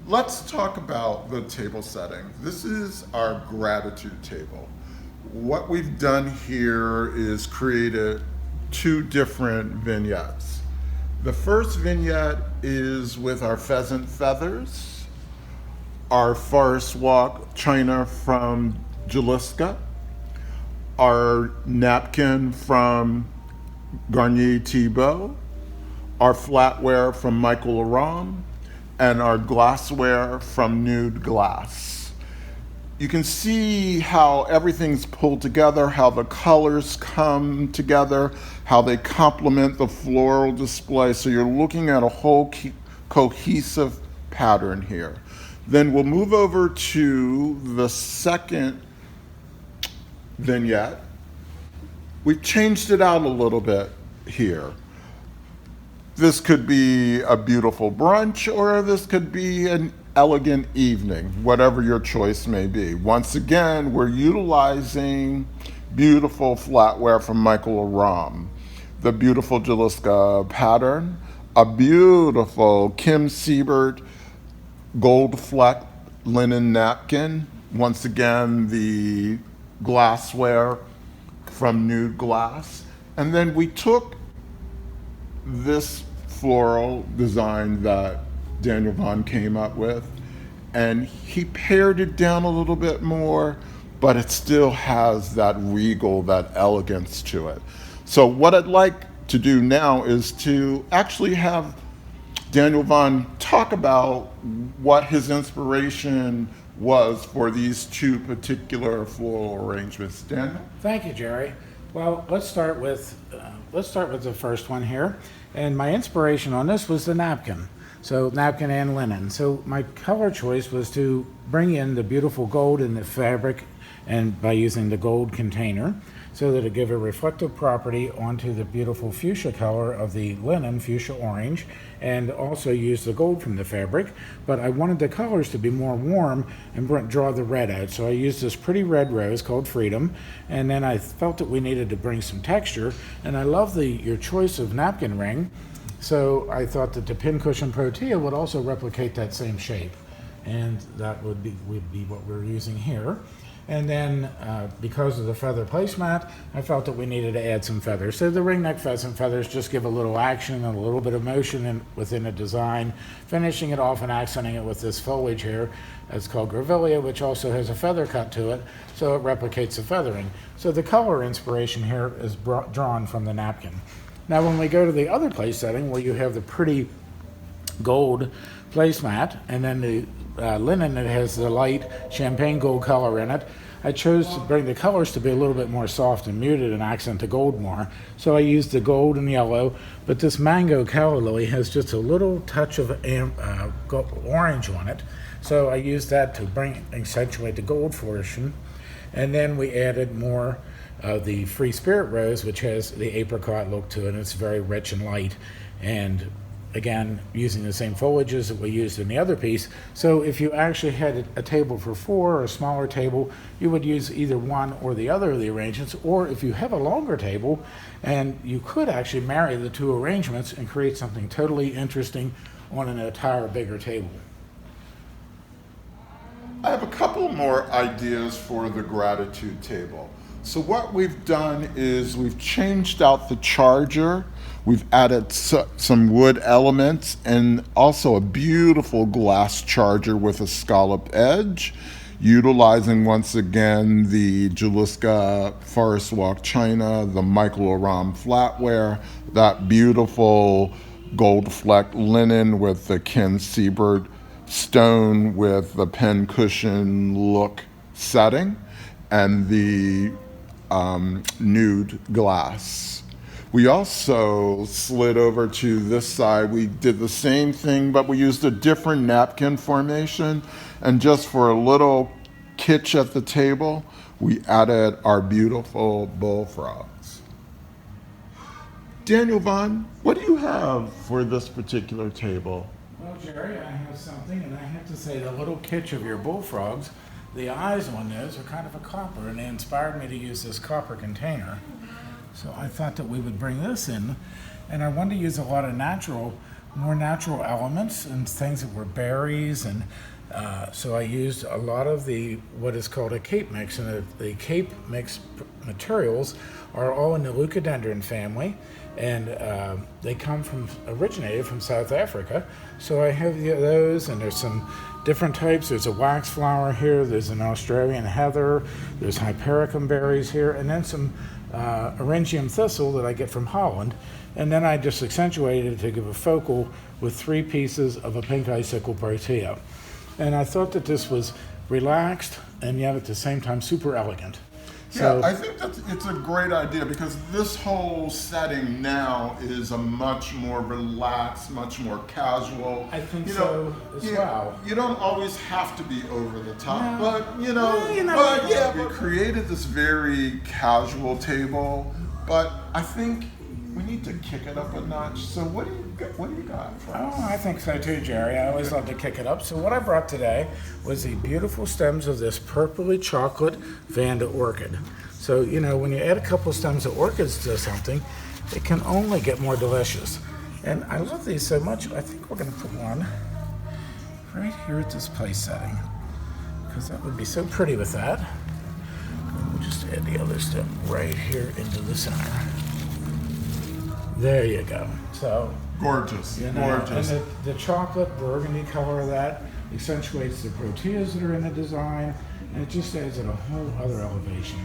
let's talk about the table setting. This is our gratitude table. What we've done here is created two different vignettes. The first vignette is with our pheasant feathers, our forest walk china from Juliska, our napkin from Garnier Thiebaut, our flatware from Michal Aram, and our glassware from Nude Glass. You can see how everything's pulled together, how the colors come together, how they complement the floral display. So you're looking at a whole cohesive pattern here. Then we'll move over to the second vignette. We've changed it out a little bit here. This could be a beautiful brunch, or this could be an elegant evening, whatever your choice may be. Once again, we're utilizing beautiful flatware from Michal Aram, the beautiful Juliska pattern, a beautiful Kim Siebert gold fleck linen napkin, once again the glassware from Nude Glass. And then we took this floral design that Daniel Vaughn came up with, and he pared it down a little bit more, but it still has that regal, that elegance to it. So what I'd like to do now is to actually have Daniel Vaughn talk about what his inspiration was for these two particular floral arrangements. Daniel? Thank you, Jerry. Well, let's start with the first one here. And my inspiration on this was the napkin. So napkin and linen. So my color choice was to bring in the beautiful gold in the fabric, and by using the gold container, so that it give a reflective property onto the beautiful fuchsia color of the linen, fuchsia orange, and also use the gold from the fabric. But I wanted the colors to be more warm and draw the red out. So I used this pretty red rose called Freedom, and then I felt that we needed to bring some texture, and I love your choice of napkin ring. So I thought that the pincushion protea would also replicate that same shape, and that would be what we're using here. And then because of the feather placemat, I felt that we needed to add some feathers. So the ringneck pheasant feathers just give a little action and a little bit of motion within a design, finishing it off and accenting it with this foliage here. It's called grevillea, which also has a feather cut to it, so it replicates the feathering. So the color inspiration here is drawn from the napkin. Now when we go to the other place setting, where you have the pretty gold placemat, and then the linen that has the light champagne gold color in it, I chose to bring the colors to be a little bit more soft and muted and accent the gold more. So I used the gold and yellow, but this mango calla lily has just a little touch of orange on it. So I used that to accentuate the gold portion. And then we added more of the free spirit rose, which has the apricot look to it, and it's very rich and light. And again, using the same foliages that we used in the other piece. So if you actually had a table for four, or a smaller table, you would use either one or the other of the arrangements. Or if you have a longer table, and you could actually marry the two arrangements and create something totally interesting on an entire bigger table. I have a couple more ideas for the gratitude table. So what we've done is we've changed out the charger. We've added some wood elements and also a beautiful glass charger with a scalloped edge, utilizing once again the Juliska Forest Walk china, the Michal Aram flatware, that beautiful gold fleck linen with the Kim Siebert stone with the pen cushion look setting, and the Nude Glass. We also slid over to this side. We did the same thing, but we used a different napkin formation. And just for a little kitsch at the table, we added our beautiful bullfrogs. Daniel Vaughn, what do you have for this particular table? Well, Jerry, I have something, and I have to say the little kitsch of your bullfrogs, the eyes on those are kind of a copper, and they inspired me to use this copper container. So I thought that we would bring this in, and I wanted to use a lot of natural more natural elements and things that were berries, and so I used a lot of what is called a cape mix, and the cape mix materials are all in the leucodendron family, and they originated from South Africa. So I have those, and there's some different types. There's a wax flower here, there's an Australian heather, there's hypericum berries here, and then some Orangium thistle that I get from Holland. And then I just accentuated it to give a focal with 3 pieces of a pink icicle protea. And I thought that this was relaxed and yet at the same time super elegant. Yeah, I think it's a great idea, because this whole setting now is a much more relaxed, much more casual. I think so as well. You don't always have to be over the top, No. but we created this very casual table, but I think we need to kick it up a notch. So what do you got for us? Oh, I think so too, Jerry. I always love to kick it up. So what I brought today was the beautiful stems of this purpley chocolate Vanda orchid. So, when you add a couple of stems of orchids to something, it can only get more delicious. And I love these so much, I think we're going to put one right here at this place setting, because that would be so pretty with that. And we'll just add the other stem right here into the center. There you go. So Gorgeous, gorgeous. And the chocolate burgundy color of that accentuates the proteas that are in the design, and it just adds it a whole other elevation.